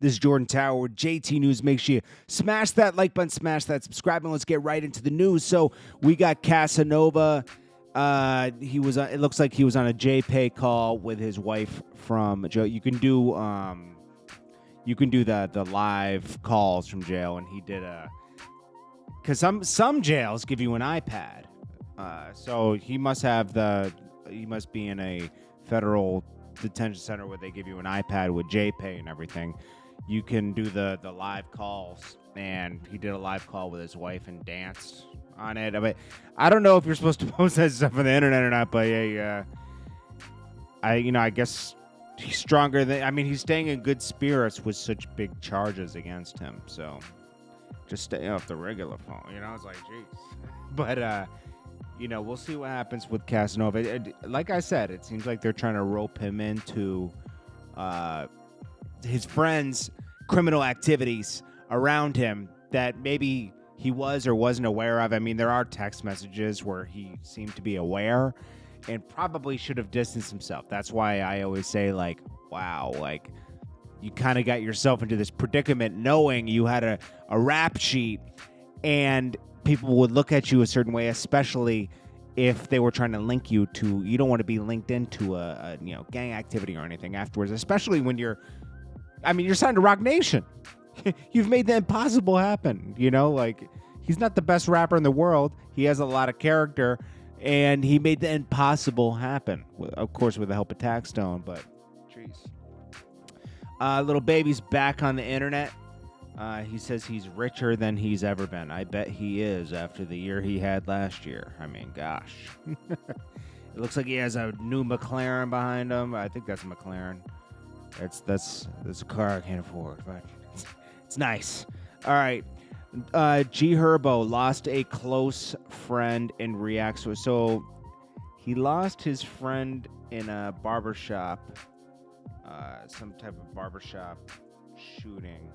This is Jordan Tower with JT News. Make sure you smash that like button, smash that subscribe, and let's get right into the news. So we got Casanova. It looks like he was on a JPay call with his wife from jail. You can do the live calls from jail, and he did because some jails give you an iPad. So he must be in a federal detention center where they give you an iPad with JPay and everything. You can do the live calls, and he did a live call with his wife and danced on it. I don't know if you're supposed to post that stuff on the internet or not, but I guess he's stronger than. He's staying in good spirits with such big charges against him. So just stay off the regular phone. It's like, jeez. But we'll see what happens with Casanova. Like I said, it seems like they're trying to rope him into his friends' criminal activities around him that maybe he was or wasn't aware of. There are text messages where he seemed to be aware and probably should have distanced himself. That's why I always say, wow, you kind of got yourself into this predicament knowing you had a rap sheet and people would look at you a certain way, especially if they were trying to link you to, you don't want to be linked into a gang activity or anything afterwards, especially when you're signed to Rock Nation. You've made the impossible happen, he's not the best rapper in the world. He has a lot of character, and he made the impossible happen, of course, with the help of Taxstone, but jeez. Little Baby's back on the internet. He says he's richer than he's ever been. I bet he is after the year he had last year. Gosh. It looks like he has a new McLaren behind him. I think that's a McLaren. That's a car I can't afford, but it's nice. All right. G Herbo lost a close friend and reacts to it. So he lost his friend in a barbershop, some type of barbershop shooting.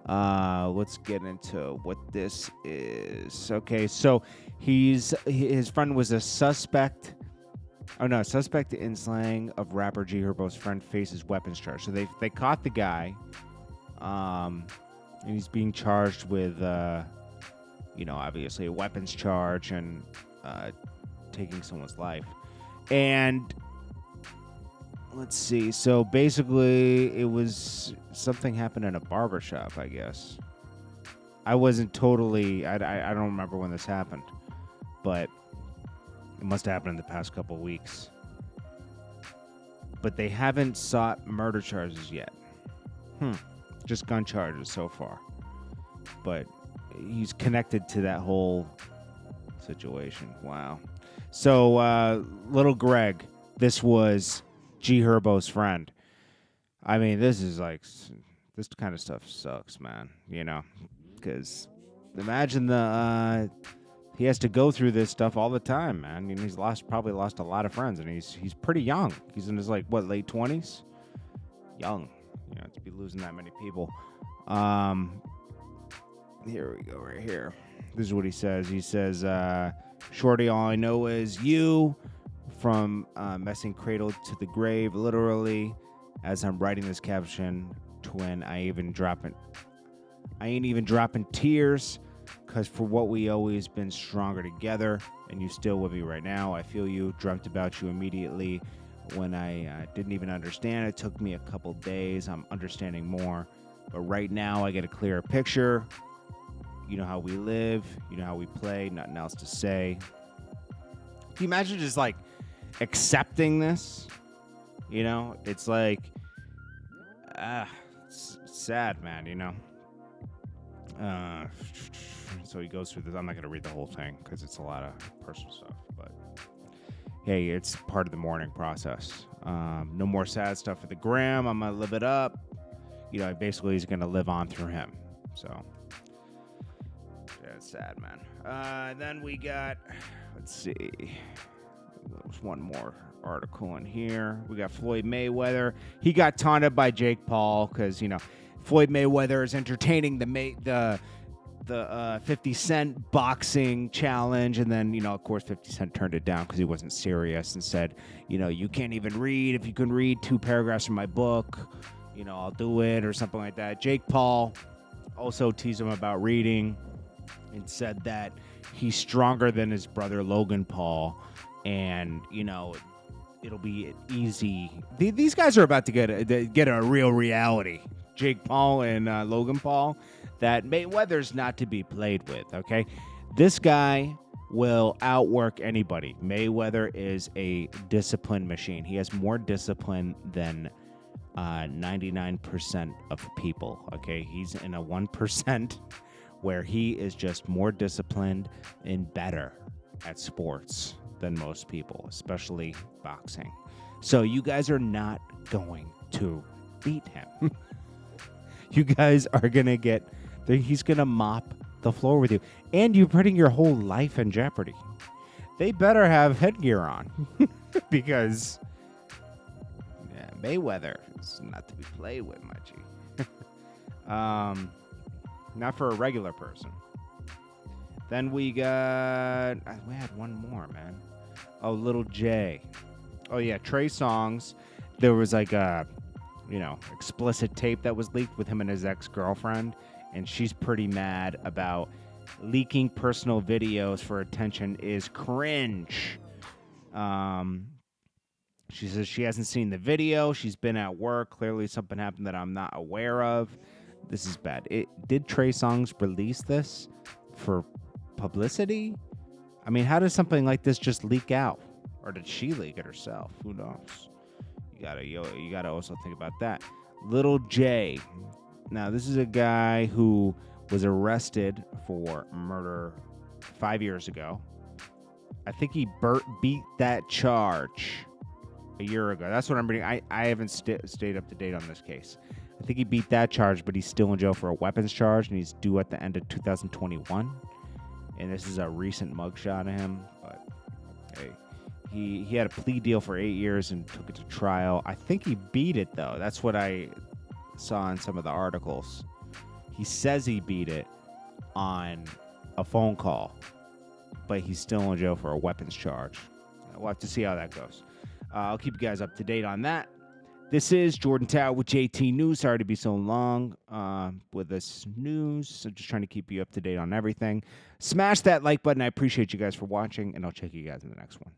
Let's get into what this is. Okay, so his friend was a suspect. Oh no, suspect in slang of rapper G Herbo's friend faces weapons charge. So they caught the guy, and he's being charged with, obviously a weapons charge and taking someone's life. And let's see. So basically, it was something happened in a barbershop, I guess. I wasn't totally. I don't remember when this happened, but it must have happened in the past couple weeks. But they haven't sought murder charges yet. Just gun charges so far. But he's connected to that whole situation. Wow. So, little Greg, this was G Herbo's friend. This kind of stuff sucks, man. Because imagine he has to go through this stuff all the time, man. He's probably lost a lot of friends, and he's pretty young. He's in his late 20s? Young, to be losing that many people. Here we go, right here. This is what he says. He says, "Shorty, all I know is you." From messing cradle to the grave, literally. As I'm writing this caption, twin, I ain't even dropping tears. Cause for what we always been stronger together, and you still with me right now. I feel you. Dreamt about you immediately when I didn't even understand. It took me a couple days. I'm understanding more, but right now I get a clearer picture. You know how we live. You know how we play. Nothing else to say. Can you imagine just accepting this? It's it's sad, man. So he goes through this. I'm not going to read the whole thing because it's a lot of personal stuff, but hey, it's part of the mourning process. No more sad stuff for the gram. I'm going to live it up. Basically he's going to live on through him. So yeah, it's sad, man. Then we got, let's see, there's one more article in here. We got Floyd Mayweather. He got taunted by Jake Paul because, Floyd Mayweather is entertaining the 50 Cent boxing challenge, and then, of course, 50 Cent turned it down because he wasn't serious and said, you can't even read. If you can read 2 paragraphs from my book, I'll do it or something like that. Jake Paul also teased him about reading and said that he's stronger than his brother Logan Paul, and it'll be easy. These guys are about to get a real reality. Jake Paul and Logan Paul, that Mayweather's not to be played with. Okay, this guy will outwork anybody. Mayweather is a discipline machine. He has more discipline than 99% of people. Okay, he's in a 1% where he is just more disciplined and better at sports than most people, especially boxing. So you guys are not going to beat him. You guys are going to he's going to mop the floor with you. And you're putting your whole life in jeopardy. They better have headgear on because Mayweather is not to be played with, my G. Not for a regular person. Then we had one more, man. Oh, Little J. Oh, yeah, Trey Songz. There was like a, explicit tape that was leaked with him and his ex-girlfriend, and she's pretty mad about leaking personal videos for attention is cringe. She says she hasn't seen the video. She's been at work. Clearly something happened that I'm not aware of. This is bad. Did Trey Songz release this for publicity? I mean, how does something like this just leak out? Or did she leak it herself? Who knows? You gotta also think about that. Little J. Now, this is a guy who was arrested for murder 5 years ago. I think he beat that charge a year ago. That's what I'm reading. I haven't stayed up to date on this case. I think he beat that charge, but he's still in jail for a weapons charge, and he's due at the end of 2021. And this is a recent mugshot of him. But hey, he had a plea deal for 8 years and took it to trial. I think he beat it, though. That's what I saw in some of the articles. He says he beat it on a phone call, but he's still in jail for a weapons charge. We'll have to see how that goes. I'll keep you guys up to date on that. This is Jordan Tower with JT News. Sorry to be so long with this news. So just trying to keep you up to date on everything. Smash that like button. I appreciate you guys for watching, and I'll check you guys in the next one.